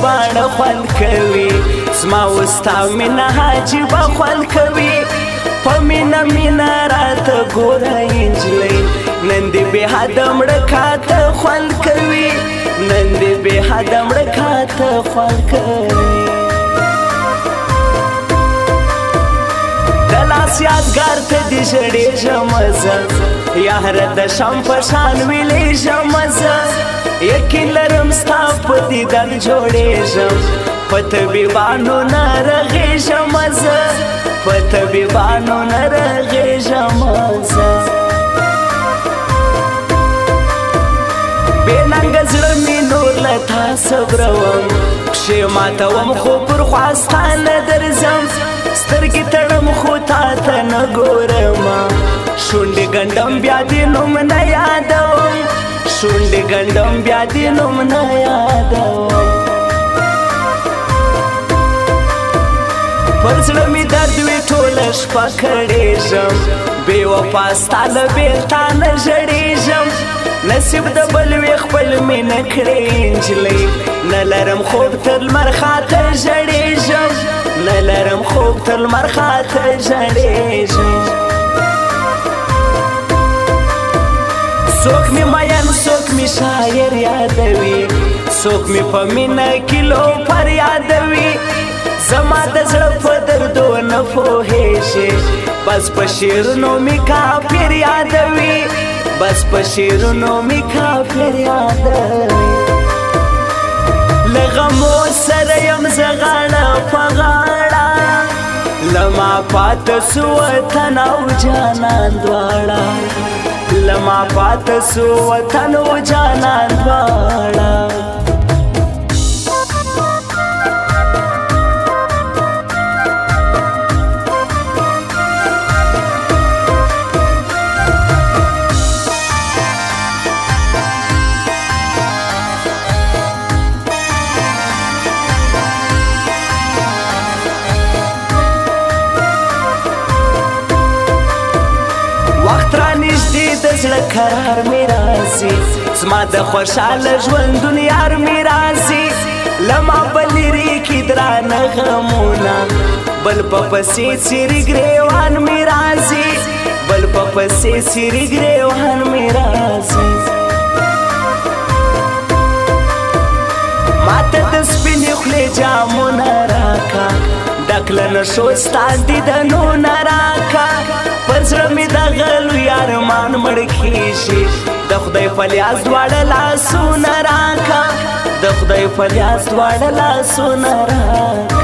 ژباړه خوند کوي زما وستا مینه عجیبه خوند کوي په مینه مینه راته ګوره نجلۍ نن دې بې حده مړه کاته خوند کوي نن دې بې حده مړه کاته خوند کوي د لاس یادګار ته دې ژړېږمه زه یاره د شم په شان ویلېږمه زه یقین لرم ستا په دیدن جوړېږم په طبیبانو نه رغېږمه زه په طبیبانو نه رغېږمه زه بې ننګه زړه مې نور له تا صبروم پښې ماتوم خو پر خوا ستا نه درځم سترګې تړم خو تا ته نه ګورم شونډې ګنډم بیا دې نوم نه یادوم شونډې ګنډم بیا دې نوم نه یادوم پر زړه مې درد وي ټوله شپه کړېږم بې وفا ستا له بېلتا نه ژړېږم نصیب د بل وي خپل مې نه کړې نجلۍ نه لرم خوب تر لمر خاته ژړېږم نه لرم خوب تر لمر خاته ژړېږم څوک مې مین څوک مې شاعر یادوي څوک مې په مینه کې لوفر یادوي زما د زړه په دردو نه پوهېږي بس په شعرونو مې کافر یادوي بس په شعرونو مې کافر یادوي له غمو سره یم زه غاړه په غاړه له ما پاته سو وطن او جانان دواړه له ما پاته سو وطن او جانان دواړه زړه قرار مې راځي زما د خوشحاله ژوندون یار مې راځي له ما به لرې کي درانه غمونه بل په پسې څیرې ګرېوان مې راځي بل په پسې څیرې ګرېوان مې راځي ماته د سپینې خولې جامونه راکه ډک له نشو ستا دیدنونه راکه پر زړه مې دغه لوی ارمان مړ کېږي د خدای په لیاز دواړه لاسونه راکه د خدای په لیاز دواړه لاسونه راکه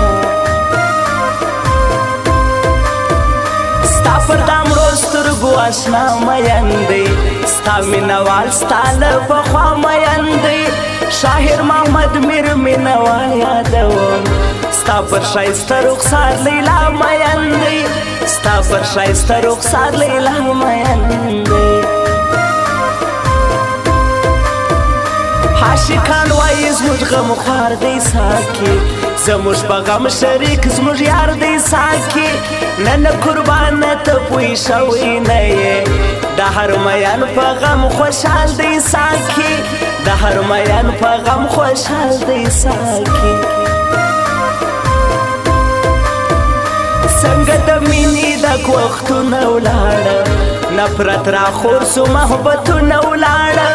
ستا پر دا مړو سترګو اشنا مین دی ستا مینهوال ستا له پخوا مین دی شاهر محمد میر مینهوال یادوم ستا پر ښایسته رخسار لیلا مین دی ستا پر ښایسته رخسار لیلا مین دی عاشقان وایي زموږ غم خوار دی ساکي زموږ په غم شریک زموږ یار دی ساکي نن قربانه ته پوی شوی نه یې د هر میان په غم خوشحال دی ساکي د هر میان په غم خوشحال دی ساکي څنګه د مینې ډک وختونه ولاړه نفرت راخور سو محبتونه ولاړه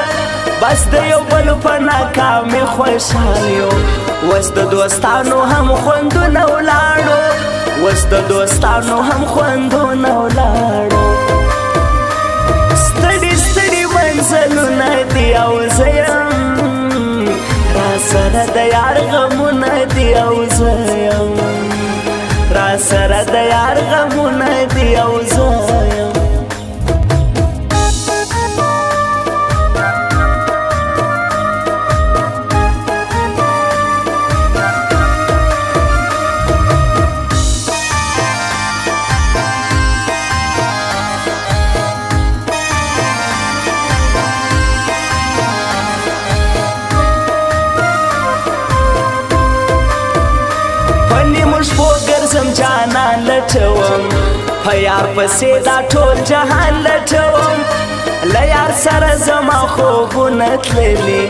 بس د یو بل په ناکامې خوشحال یو اوس د دوستانو هم خوندونه ولاړو اوس د دوستانو هم خوندونه ولاړو ستړي ستړي منزلونه دي او زه یم راسره د یار غمونه دي او زه یم راسره د یار غمونه دي او زه یم جانان لټوم په یار پسې دا ټول جهان لټوم له یار سره زما خوبونه تللي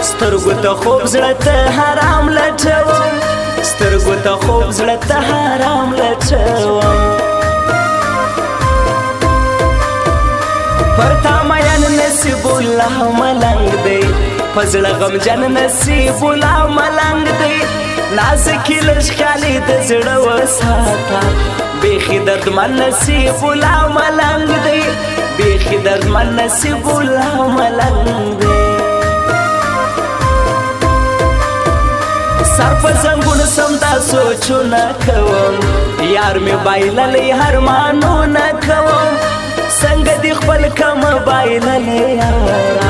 سترګو ته خوب زړه ته حرام لټوم سترګو ته خوب زړه ته حرام لټوم پر تا مین نصیب الله ملنګ دی په زړه غمجن نصیب الله ملنګ دی نازکي لږ خالي د زړه وساته بیخي دردمن نصیب الله ملنګ دی بیخي دردمن نصیب الله ملنګ دی سر په زنګون سم دا سوچونه کوم یار مې بایللی هرمانونه کوم څنګه دې خپل کم بایللی یاره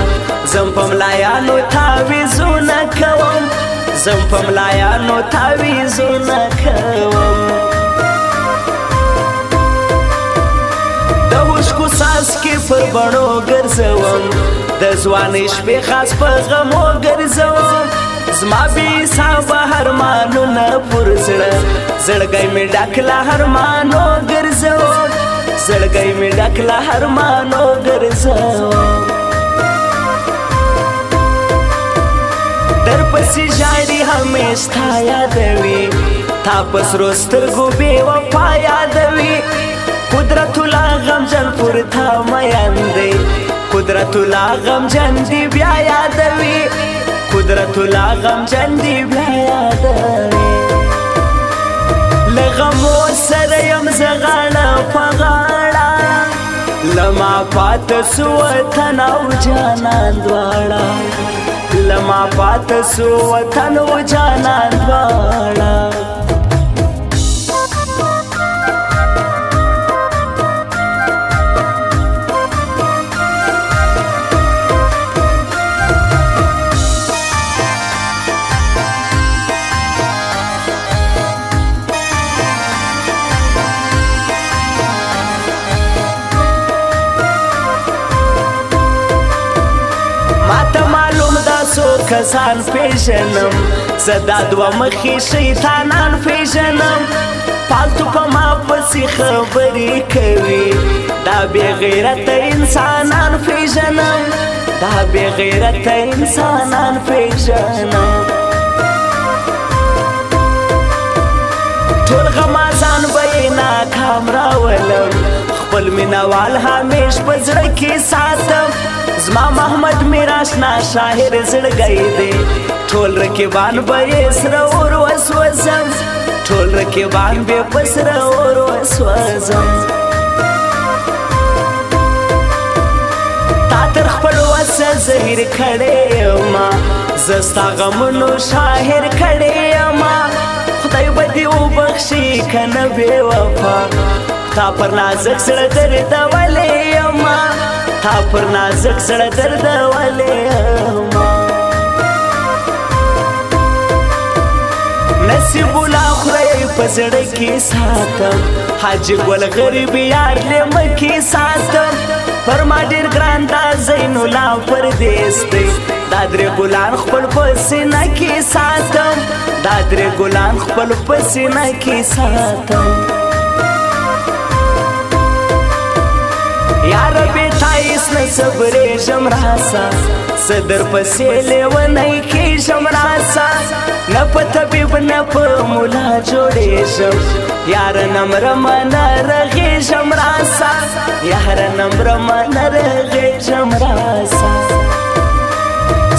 زم په ملایانو تعویضونه کوم زم په ملایانو تعویضونه کوم د اوښکو څاڅکي پر بڼو ګرځوم د ځوانۍ شپې خاص په غمو ګرځوم زما بې حسابه هرمانونه پر زړه زړګی مې ډک له هرمانو ګرځوم زړګی مې ډک له هرمانو ګرځوم در پسې ژاړي همیش تا یادوي تا په سرو سترګو بې وفا یادوي قدرت الله غمجن پر تا مین دی قدرت الله غمجن دی بیا یادوي قدرت الله غمجن دی بیا یادوي له غمو سره یم زه غاړه په غاړه لما پاته سو وطن او جانان دواړه لما پاته سو وطن او جانان دواړه کسان پیژنم زه دا دوه مخې شیطانان پیژنم پالتو په ما پسې خبرې کوي دا بې غیرته انسانان پیژنم دا بې غیرته انسانان پیژنم ټول غمازان به یې ناکام راولم خپل مینهوال همیش په زړه کې ساتم زما محمد میراشنا شاعر زړګی دی ټول رقیبان به یې سره اور وسوځم ټول رقیبان به په سره اور وسوځم تا تر خپل وسه زهیر کړی یما زه ستا غمونو شاعر کړی یما خدای به دې وبخښي که نه بې وفا تا پر نازک زړه دردولی یما تا پر نازک زړه دردولی یما نصیب الله خدای په زړه کې ساتم حاجي ګل غریب یار لیمه کې ساتم پر ما ډېر ګران دا زین الله پردیس دی دا درې ګلان خپل په سینه کې ساتم دا درې ګلان خپل په سینه کې ساتم یا ربی تایس نه صبرېږم راسه زه در پسې لیونی کېږم راسه نه په طبیب نه په ملا جوړېږم یاره نه مرمه نه رغېږم راسه یاره نه مرمه نه رغېږم راسه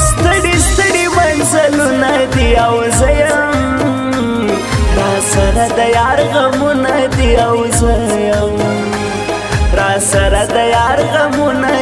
ستړي ستړي منزلونه دي او زه یم راسره د یار غمونه دي او زه یم را سره د یار غمونه